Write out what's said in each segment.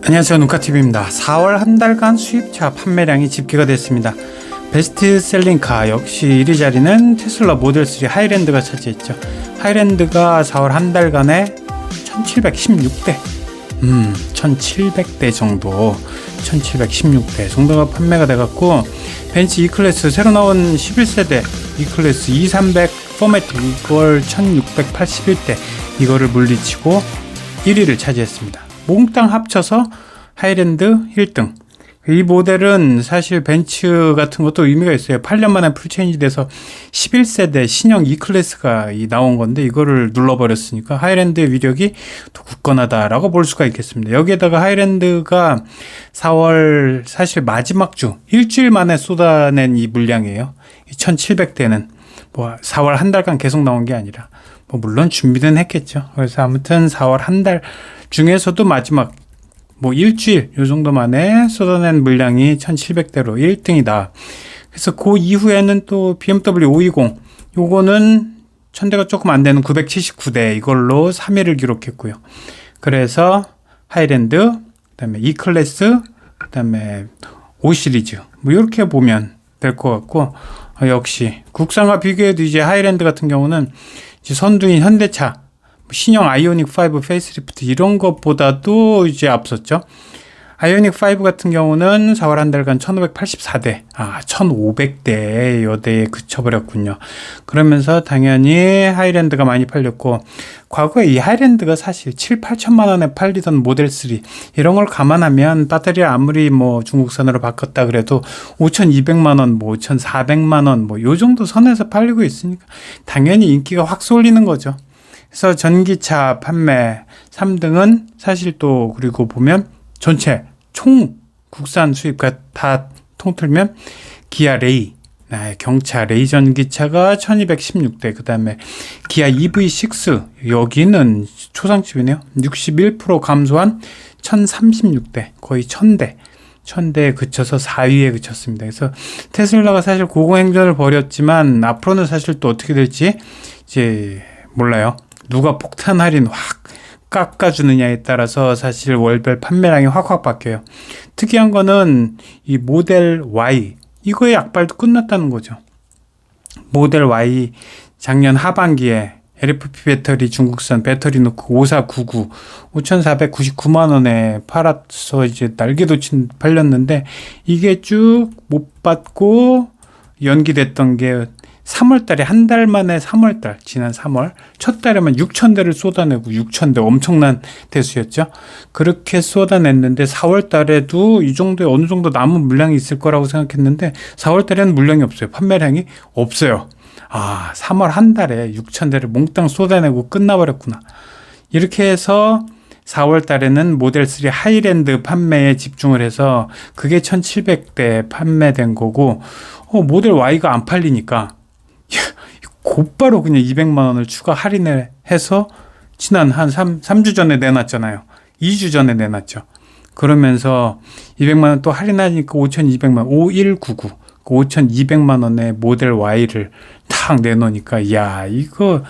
안녕하세요, 누카TV입니다. 4월 한 달간 수입차 판매량이 집계가 됐습니다. 베스트셀링카 역시 1위 자리는 테슬라 모델3 하이랜드가 차지했죠. 하이랜드가 4월 한 달간에 1716대 1700대 정도 1716대 정도가 판매가 돼갖고, 벤츠 E클래스 새로 나온 11세대 E클래스 2300 포매틱 이걸 1681대 이거를 물리치고 1위를 차지했습니다. 몽땅 합쳐서 하이랜드 1등. 이 모델은 사실 벤츠 같은 것도 의미가 있어요. 8년 만에 풀체인지 돼서 11세대 신형 E클래스가 나온 건데, 이거를 눌러버렸으니까 하이랜드의 위력이 더 굳건하다라고 볼 수가 있겠습니다. 여기에다가 하이랜드가 4월 사실 마지막 주 일주일 만에 쏟아낸 이 물량이에요. 1700대는 뭐 4월 한 달간 계속 나온 게 아니라 뭐 물론 준비는 했겠죠. 그래서 아무튼 4월 한 달 중에서도 마지막 뭐 일주일 요 정도 만에 쏟아낸 물량이 1700대로 1등이다. 그래서 그 이후에는 또 BMW 520 요거는 1000대가 조금 안 되는 979대 이걸로 3위를 기록했고요. 그래서 하이랜드, 그다음에 E클래스, 그다음에 5 시리즈 뭐 이렇게 보면 될 것 같고, 역시 국산과 비교해도 이제 하이랜드 같은 경우는 이제 선두인 현대차 신형 아이오닉 5 페이스리프트 이런 것보다도 이제 앞섰죠. 아이오닉 5 같은 경우는 4월 한 달간 1584대 1500대 여대에 그쳐버렸군요. 그러면서 당연히 하이랜드가 많이 팔렸고, 과거에 이 하이랜드가 사실 7, 8천만 원에 팔리던 모델 3 이런 걸 감안하면 배터리를 아무리 뭐 중국산으로 바꿨다 그래도 5,200만 원, 뭐 5,400만 원 뭐 요 정도 선에서 팔리고 있으니까 당연히 인기가 확 쏠리는 거죠. 그래서 전기차 판매 3등은 사실 또 그리고 보면 전체 총 국산 수입과 다 통틀면 기아 레이, 경차 레이 전기차가 1216대, 그 다음에 기아 EV6 여기는 초상집이네요. 61% 감소한 1036대, 거의 1000대에 그쳐서 4위에 그쳤습니다. 그래서 테슬라가 사실 고공행전을 벌였지만 앞으로는 사실 또 어떻게 될지 이제 몰라요. 누가 폭탄 할인 확 깎아주느냐에 따라서 사실 월별 판매량이 확 바뀌어요. 특이한 거는 이 모델 Y 이거의 약발도 끝났다는 거죠. 모델 Y 작년 하반기에 LFP 배터리 중국산 배터리 넣고 5499 5,499만 원에 팔아서 이제 날개도친 팔렸는데, 이게 쭉 못 받고 연기됐던 게 3월달에 한 달 만에 3월달 지난 3월 첫 달에만 6,000대를 쏟아내고 6,000대 엄청난 대수였죠. 그렇게 쏟아냈는데 4월달에도 이 정도의 어느 정도 남은 물량이 있을 거라고 생각했는데 4월달에는 물량이 없어요. 판매량이 없어요. 3월 한 달에 6,000대를 몽땅 쏟아내고 끝나버렸구나. 이렇게 해서 4월 달에는 모델 3 하이랜드 판매에 집중을 해서 그게 1700대 판매된 거고, 모델 Y가 안 팔리니까 곧바로 그냥 200만 원을 추가 할인을 해서 지난 한 3주 전에 내놨잖아요. 2주 전에 내놨죠. 그러면서 200만 원 또 할인하니까 5,200만 원, 5199 5,200만 원에 모델 Y를 탁 내놓으니까 야 이거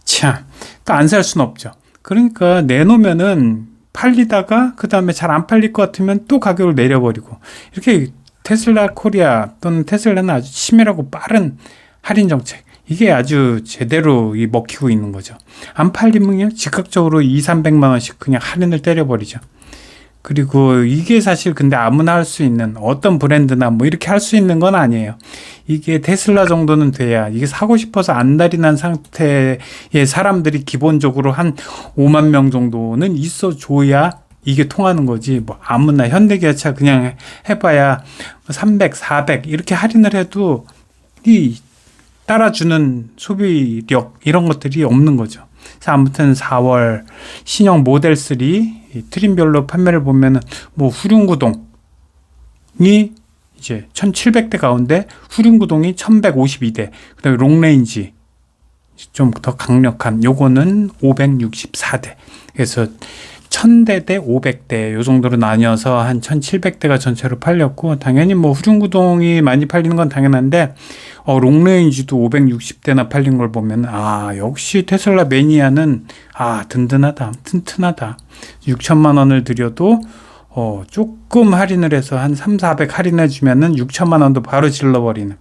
참 또 안 살 수는 없죠. 그러니까 내놓으면은 팔리다가 그 다음에 잘 안 팔릴 것 같으면 또 가격을 내려버리고, 이렇게 테슬라 코리아 또는 테슬라는 아주 치밀하고 빠른 할인 정책, 이게 아주 제대로 먹히고 있는 거죠. 안 팔리면요 즉각적으로 200~300만 원씩 그냥 할인을 때려버리죠. 그리고 이게 사실 근데 아무나 할 수 있는, 어떤 브랜드나 뭐 이렇게 할 수 있는 건 아니에요. 이게 테슬라 정도는 돼야, 이게 사고 싶어서 안달이 난 상태의 사람들이 기본적으로 한 5만 명 정도는 있어줘야 이게 통하는 거지. 뭐 아무나 현대기아차 그냥 해봐야 300, 400 이렇게 할인을 해도 이 따라주는 소비력 이런 것들이 없는 거죠. 그래서 아무튼 4월 신형 모델 3 트림별로 판매를 보면은 뭐 후륜구동이 이제 1700대 가운데 후륜구동이 1152대, 그다음에 롱레인지 좀 더 강력한 요거는 564대. 그래서 1000대 대 500대 요 정도로 나뉘어서 한 1700대가 전체로 팔렸고, 당연히 뭐 후륜구동이 많이 팔리는 건 당연한데 롱레인지도 560대나 팔린 걸 보면 역시 테슬라 매니아는 든든하다, 튼튼하다. 6천만 원을 들여도 조금 할인을 해서 한 3, 400 할인해 주면은 6천만 원도 바로 질러버리는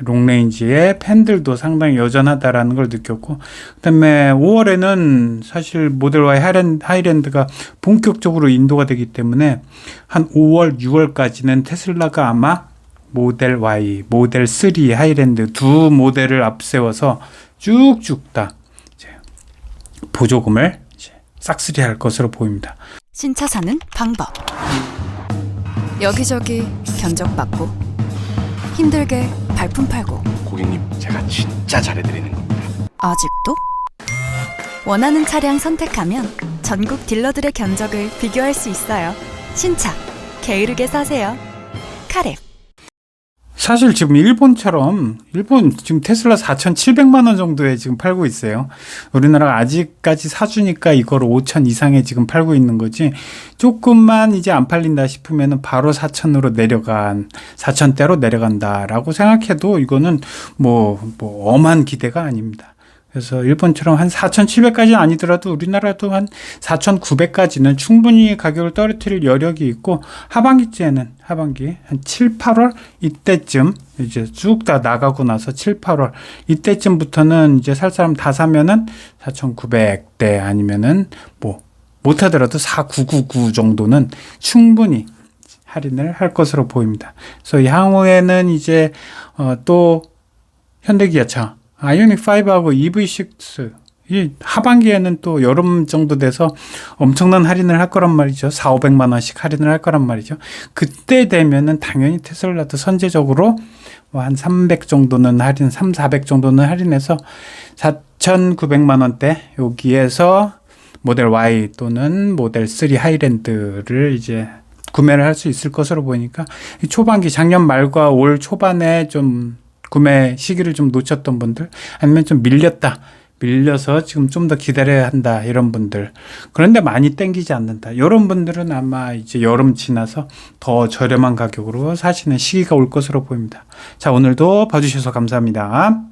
롱레인지의 팬들도 상당히 여전하다라는 걸 느꼈고, 그다음에 5월에는 사실 모델 Y 하이랜드가 본격적으로 인도가 되기 때문에 한 5월, 6월까지는 테슬라가 아마 모델 Y, 모델 3 하이랜드 두 모델을 앞세워서 쭉쭉 다 이제 보조금을 이제 싹쓸이 할 것으로 보입니다. 신차 사는 방법. 여기저기 견적받고 힘들게 발품 팔고 고객님, 제가 진짜 잘해드리는 겁니다. 아직도? 원하는 차량 선택하면 전국 딜러들의 견적을 비교할 수 있어요. 신차 게으르게 사세요. 카랩. 사실 지금 일본 지금 테슬라 4,700만 원 정도에 지금 팔고 있어요. 우리나라가 아직까지 사주니까 이걸 5,000 이상에 지금 팔고 있는 거지. 조금만 이제 안 팔린다 싶으면은 바로 4,000으로 4,000대로 내려간다라고 생각해도 이거는 뭐 엄한 기대가 아닙니다. 그래서 일본처럼 한 4,700까지는 아니더라도 우리나라도 한 4,900까지는 충분히 가격을 떨어뜨릴 여력이 있고, 하반기 한 7, 8월 이때쯤 이제 쭉 다 나가고 나서 7, 8월 이때쯤부터는 이제 살 사람 다 사면은 4,900대 아니면은 뭐 못하더라도 4,999 정도는 충분히 할인을 할 것으로 보입니다. 그래서 향후에는 이제 또 현대기아차 아이오닉5하고 EV6 이 하반기에는 또 여름 정도 돼서 엄청난 할인을 할 거란 말이죠. 4,500만 원씩 할인을 할 거란 말이죠. 그때 되면은 당연히 테슬라도 선제적으로 한 300 정도는 할인, 3, 400 정도는 할인해서 4,900만 원대 여기에서 모델 Y 또는 모델 3 하이랜드를 이제 구매를 할 수 있을 것으로 보니까, 초반기 작년 말과 올 초반에 좀 구매 시기를 좀 놓쳤던 분들, 아니면 좀 밀려서 지금 좀 더 기다려야 한다 이런 분들, 그런데 많이 땡기지 않는다 이런 분들은 아마 이제 여름 지나서 더 저렴한 가격으로 사시는 시기가 올 것으로 보입니다. 자, 오늘도 봐주셔서 감사합니다.